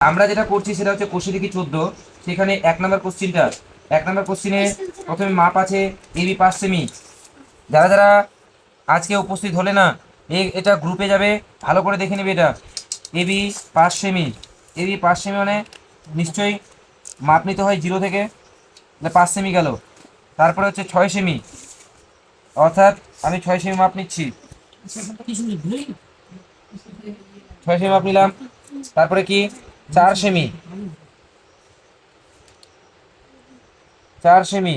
আমরা যেটা করছি সেটা হচ্ছে কোষে দেখি 14, সেখানে 1 নম্বর কোশ্চিনটা, 1 নম্বর কোশ্চিনে প্রথমে মাপ আছে এবি 5 সেমি। যারা যারা আজকে উপস্থিত হলে না, এটা গ্রুপে যাবে, ভালো করে দেখে নেবে। এটা এবি 5 সেমি, এবি 5 সেমি মানে নিশ্চয়ই মাপ নিতে হয় 0 থেকে, 5 সেমি গেল। তারপরে হচ্ছে 6 সেমি, অর্থাৎ আমি 6 সেমি মাপ নিচ্ছি, 6 সেমি মাপ নিলাম। তারপরে কি 4 সেমি, 4 সেমি।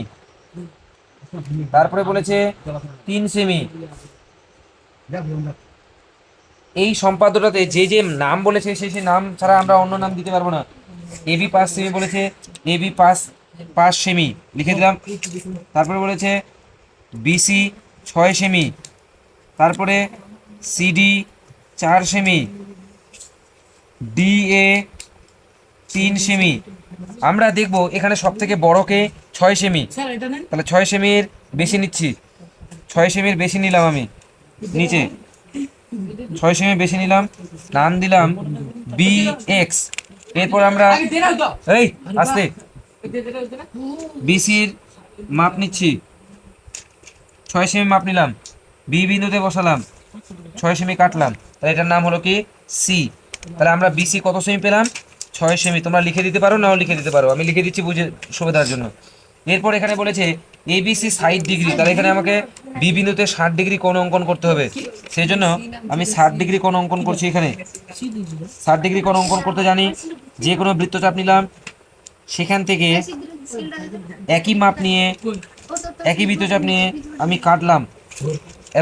তারপরে বলেছে 3 সেমি। এই সম্পাদ্যটাতে যে যে নাম বলেছে সেই নাম ছাড়া আমরা অন্য নাম দিতে পারবো না। এবি 5 সেমি বলেছে, এবি 5 সেমি লিখে দিলাম। তারপরে বলেছে বিসি 6 সেমি, তারপরে সিডি 4 সেমি, ডিএ 3 সেমি। আমরা দেখব এখানে সব থেকে বড়কে 6 সেমি, তাহলে 6 সেমির বেশি নিচ্ছি, 6 সেমির বেশি নিলাম আমি নিচে, 6 সেমি বেশি নিলাম, নাম দিলাম বি এক্স। এরপর আমরা এই আস্তে বিসির মাপ নিচ্ছি, 6 সেমি মাপ নিলাম, বি বিন্দুতে বসালাম, 6 সেমি কাটলাম, তাহলে এটার নাম হলো কি সি। তাহলে আমরা বিসি কত সেমি পেলাম? 6 সেমি। তোমরা লিখে দিতে পারো, নাও লিখে দিতে পারো, আমি লিখে দিচ্ছি বুঝে সুবিধার জন্য। এরপর এখানে বলেছে এবিসি 60 ডিগ্রি, তাহলে এখানে আমাকে বি বিন্দুতে 60 ডিগ্রি কোণ অঙ্কন করতে হবে। সেই জন্য আমি 60 ডিগ্রি কোণ অঙ্কন করছি। এখানে 60 ডিগ্রি কোণ অঙ্কন করতে জানি। যে কোনো বৃত্তচাপ নিলাম, সেখান থেকে একই মাপ নিয়ে, একই বৃত্তচাপ নিয়ে আমি কাটলাম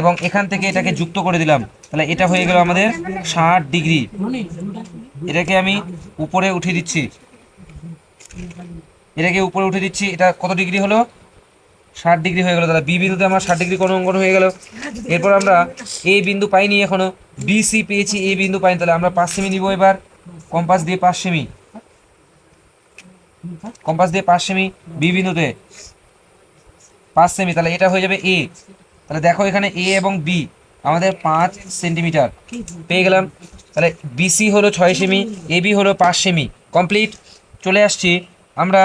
এবং এখান থেকে এটাকে যুক্ত করে দিলাম। তাহলে এটা হয়ে গেল আমাদের 60 ডিগ্রি। এটাকে আমি উপরে উঠিয়ে দিচ্ছি, এটাকে উপরে উঠে দিচ্ছি। এটা কত ডিগ্রি হলো? 60 ডিগ্রি হয়ে গেল। তাহলে বি বিন্দুতে আমার 60 ডিগ্রি কোণ অঙ্কন হয়ে গেল। এরপর আমরা এ বিন্দু পাইনি এখনো, বিসি পেয়েছি, এ বিন্দু পাইনি। তাহলে আমরা 5 সেমি নিব। এবার কম্পাস দিয়ে 5 সেমি, কম্পাস দিয়ে 5 সেমি বি বিন্দুতে 5 সেমি, তাহলে এটা হয়ে যাবে এ। তাহলে দেখো এখানে এ এবং বি আমাদের 5 সেন্টিমিটার পেয়ে গেলাম। তাহলে বিসি হলো 6 সেমি, এ বি হলো 5 সেমি, কমপ্লিট। চলে আসছি আমরা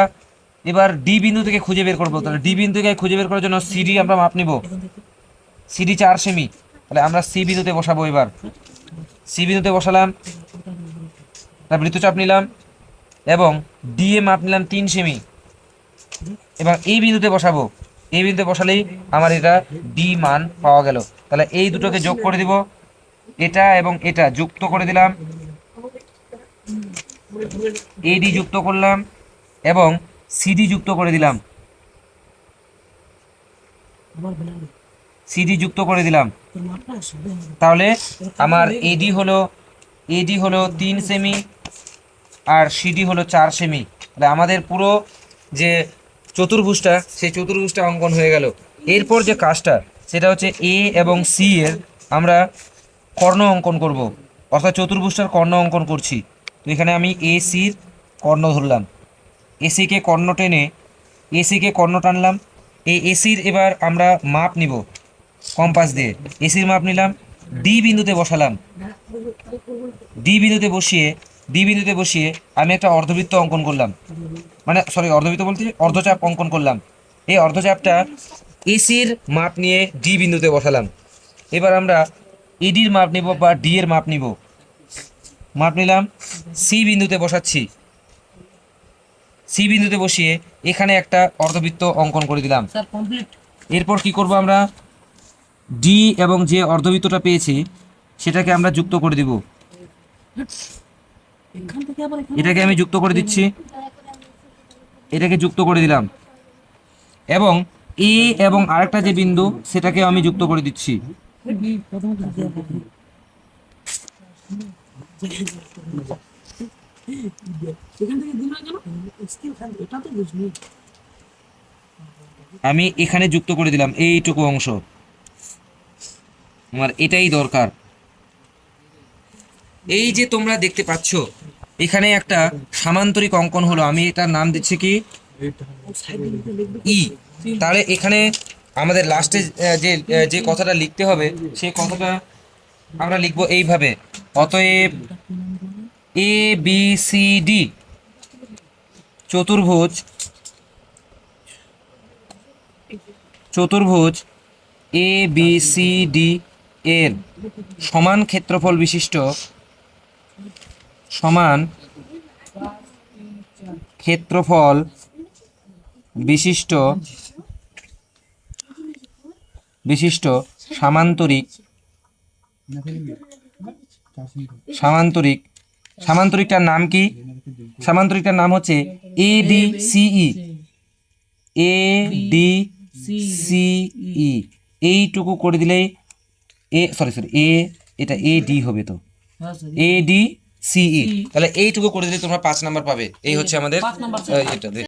এবার ডি বিন্দু থেকে খুঁজে বের করবো। তাহলে ডি বিন্দু থেকে খুঁজে বের করার জন্য সিডি আমরা মাপ নিব, সিডি 4 সেমি। তাহলে আমরা সি বিন্দুতে বসাবো। এবার সি বিন্দুতে বসালাম, তার বৃত্তচাপ নিলাম এবং ডি এ মাপ নিলাম 3 সেমি। এবার এই বিন্দুতে বসাবো, এই বিন্দুতে বসালেই আমার এটা ডি মান পাওয়া গেল। তাহলে এই দুটোকে যোগ করে দিব, এটা এবং এটা যুক্ত করে দিলাম, এডি যুক্ত করলাম এবং সিডি যুক্ত করে দিলাম, সিডি যুক্ত করে দিলাম। তাহলে আমার এডি হলো 3 সেমি আর সিডি হলো 4 সেমি। তাহলে আমাদের পুরো যে চতুর্ভুজটা, সেই চতুর্ভুজটা অঙ্কন হয়ে গেল। এরপর যে কাজটা সেটা হচ্ছে এ এবং সি এর আমরা কর্ণ অঙ্কন করব, অর্থাৎ চতুর্ভুজটার কর্ণ অঙ্কন করছি। তো এখানে আমি এ সির কর্ণ ধরলাম, এসিকে কর্ণ টেনে, এসিকে কর্ণ টানলাম। এই এসির এবার আমরা মাপ নিব কম্পাস দিয়ে, এসির মাপ নিলাম, ডি বিন্দুতে বসালাম, ডি বিন্দুতে বসিয়ে, ডি বিন্দুতে বসিয়ে আমি একটা অর্ধবৃত্ত অঙ্কন করলাম, মানে সরি অর্ধবৃত্ত বলতে অর্ধচাপ অঙ্কন করলাম। এই অর্ধচাপটা এসির মাপ নিয়ে ডি বিন্দুতে বসালাম। এবার আমরা এডির মাপ নিব বা ডি এর মাপ নিব, মাপ নিলাম, সি বিন্দুতে বসাচ্ছি, সি বিন্দুতে বসিয়ে এখানে একটা অর্ধবৃত্ত অঙ্কন করে দিলাম। এরপর কি করব আমরা, ডি এবং যে অর্ধবৃত্তটা পেয়েছি সেটাকে আমরা যুক্ত করে দিব, এটাকে আমি যুক্ত করে দিচ্ছি, এটাকে যুক্ত করে দিলাম এবং এ এবং আরেকটা যে বিন্দু সেটাকে আমি যুক্ত করে দিচ্ছি। আমি এখানে যুক্ত করে দিলাম এইটুকু অংশ, আমার এটাই দরকার। এই যে তোমরা দেখতে পাচ্ছ এখানে একটা সামান্তরিক অঙ্কন হলো, আমি এটার নাম দিচ্ছি কি ই। তাহলে এখানে আমাদের লাস্টে যে যে কথাটা লিখতে হবে সেই কথাটা আমরা লিখবো এইভাবে, অতএব এ বি সি ডি চতুর্ভুজ এ বি সি ডি এর সমান ক্ষেত্রফল বিশিষ্ট বিশিষ্ট সামান্তরিকটার নাম কি? সামান্তরিকটার নাম হচ্ছে এডিসিই। এইটুকু করে দিলেই এটা এডি হবে, তো এডিসিই, তাহলে এইটুকু করে দিলে তোমরা 5 নাম্বার পাবে। এই হচ্ছে আমাদের এটা।